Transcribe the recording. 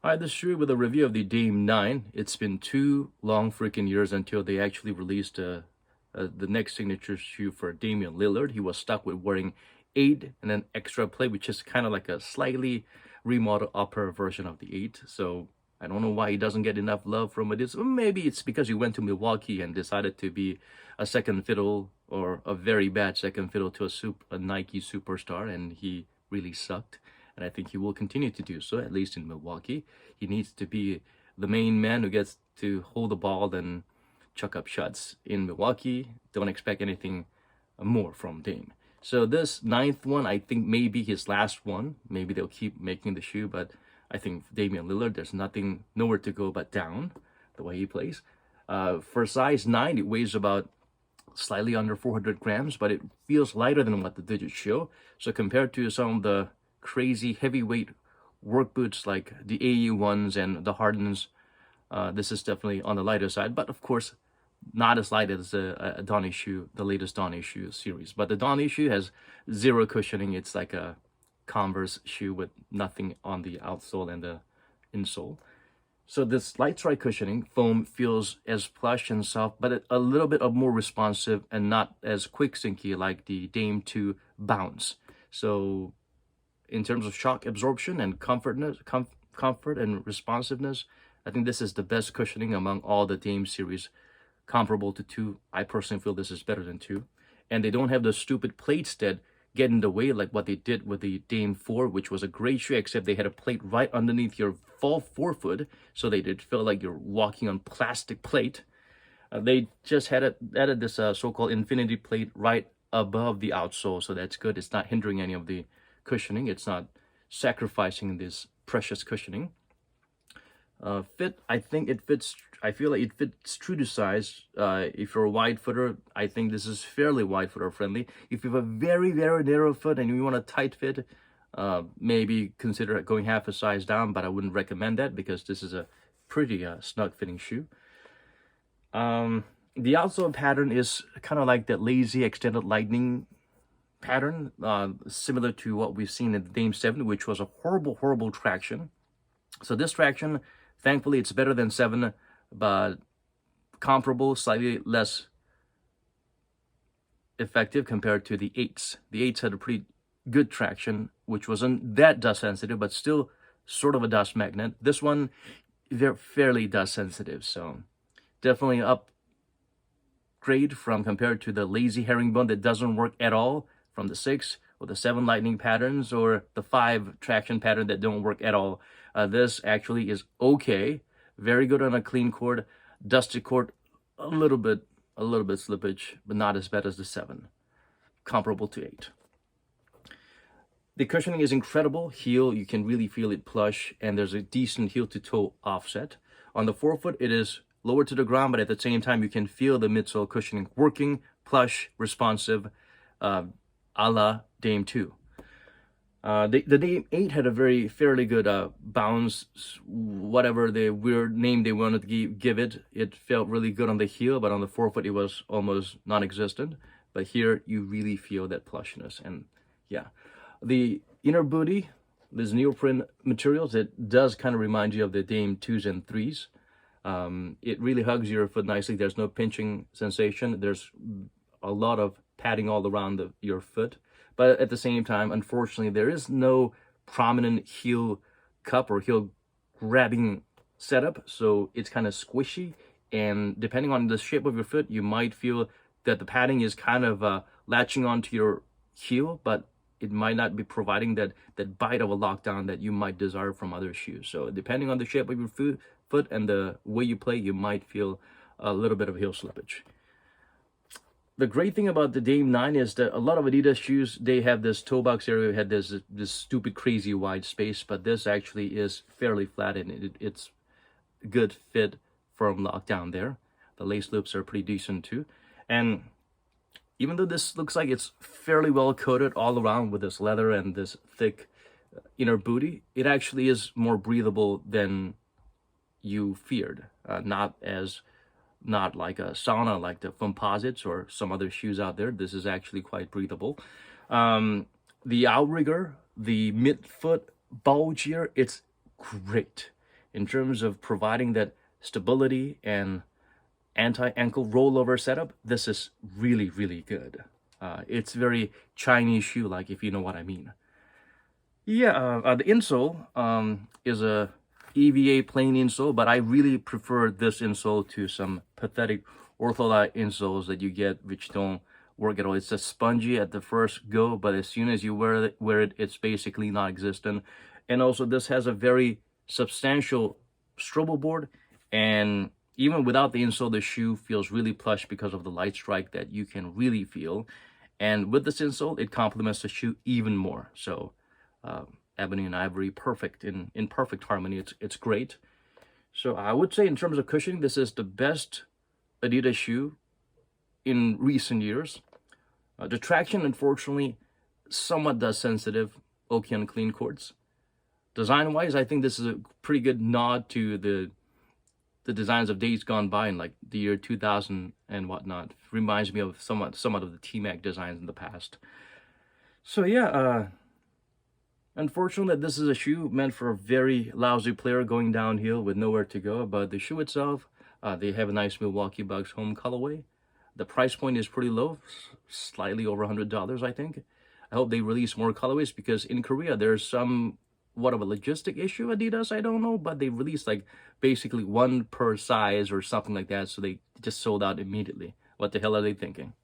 All right, this is Shui with a review of the Dame 9. It's been 2 long freaking years until they actually released the next signature shoe for Damian Lillard. He was stuck with wearing 8 and an extra plate, which is kind of like a slightly remodeled upper version of the 8. So I don't know why he doesn't get enough love from it. Maybe it's because he went to Milwaukee and decided to be a second fiddle or a very bad second fiddle to a Nike superstar, and he really sucked. And I think he will continue to do so, at least in Milwaukee. He needs to be the main man who gets to hold the ball and chuck up shots. In Milwaukee, don't expect anything more from Dame. So this 9th one, I think may be his last one. Maybe they'll keep making the shoe, but I think Damian Lillard, there's nowhere to go but down the way he plays. For size 9, it weighs about slightly under 400 grams, but it feels lighter than what the digits show. So compared to some of the crazy heavyweight work boots like the AU ones and the Hardens, this is definitely on the lighter side, but of course not as light as a Dawn issue, the latest Dawn issue series. But the Dawn issue has zero cushioning. It's like a Converse shoe with nothing on the outsole and the insole. So this light strike cushioning foam feels as plush and soft, but a little bit of more responsive and not as quick sinky like the Dame 2 Bounce. So in terms of shock absorption and comfort and responsiveness, I think this is the best cushioning among all the Dame series, comparable to 2. I personally feel this is better than 2. And they don't have the stupid plates that get in the way like what they did with the Dame 4, which was a great shoe, except they had a plate right underneath your fall forefoot, so they did feel like you're walking on plastic plate. They just added this so-called infinity plate right above the outsole, so that's good. It's not hindering any of the cushioning. It's not sacrificing this precious cushioning. Fit, I think it fits. I feel like it fits true to size. If you're a wide footer, I think this is fairly wide footer friendly. If you have a very, very narrow foot and you want a tight fit, maybe consider going half a size down, but I wouldn't recommend that because this is a pretty snug fitting shoe. The outsole pattern is kind of like that lazy extended lightning pattern, similar to what we've seen in the Dame 7, which was a horrible traction. So this traction, thankfully, it's better than 7, but comparable, slightly less effective compared to the 8s. The 8s had a pretty good traction, which wasn't that dust sensitive, but still sort of a dust magnet. This one, they're fairly dust sensitive, so definitely upgrade from compared to the lazy herringbone that doesn't work at all from the 6 or the 7 lightning patterns or the 5 traction pattern that don't work at all. This actually is okay, very good on a clean court, dusty court, a little bit slippage, but not as bad as the 7, comparable to 8. The cushioning is incredible. Heel, you can really feel it plush, and there's a decent heel to toe offset. On the forefoot, it is lower to the ground, but at the same time, you can feel the midsole cushioning working, plush, responsive, a la Dame 2. The Dame 8 had a fairly good bounce, whatever the weird name they wanted to give it. It felt really good on the heel, but on the forefoot, it was almost non-existent. But here, you really feel that plushness, and yeah. The inner booty, this neoprene materials, it does kind of remind you of the Dame 2s and 3s. It really hugs your foot nicely. There's no pinching sensation. There's a lot of padding all around your foot. But at the same time, unfortunately, there is no prominent heel cup or heel grabbing setup. So it's kind of squishy. And depending on the shape of your foot, you might feel that the padding is kind of latching onto your heel, but it might not be providing that bite of a lockdown that you might desire from other shoes. So depending on the shape of your foot and the way you play, you might feel a little bit of heel slippage. The great thing about the Dame 9 is that a lot of Adidas shoes, they have this toe box area, had this stupid crazy wide space, but this actually is fairly flat and it's good fit, firm lockdown there. The lace loops are pretty decent too. And even though this looks like it's fairly well coated all around with this leather and this thick inner booty, it actually is more breathable than you feared. Not like a sauna like the Composites or some other shoes out there. This is actually quite breathable. The outrigger, the midfoot bulge here, it's great. in terms of providing that stability and anti-ankle rollover setup, this is really, really good. It's very Chinese shoe-like, if you know what I mean. Yeah, the insole is a EVA plain insole, but I really prefer this insole to some pathetic ortholite insoles that you get, which don't work at all. It's just spongy at the first go, but as soon as you wear it, it's basically non-existent. And also, this has a very substantial strobo board, and even without the insole, the shoe feels really plush because of the light strike that you can really feel. And with this insole, it complements the shoe even more. So ebony and ivory, perfect in perfect harmony. It's great. So I would say in terms of cushioning, this is the best Adidas shoe in recent years. The traction, unfortunately, somewhat dust sensitive, okay on clean courts. Design wise, I think this is a pretty good nod to the designs of days gone by in like the year 2000 and whatnot. Reminds me of somewhat of the T-Mac designs in the past. So yeah, unfortunately, this is a shoe meant for a very lousy player going downhill with nowhere to go. But the shoe itself, they have a nice Milwaukee Bucks home colorway. The price point is pretty low, slightly over $100, I think. I hope they release more colorways because in Korea, there's what of a logistic issue, Adidas, I don't know, but they released like basically one per size or something like that. So they just sold out immediately. What the hell are they thinking?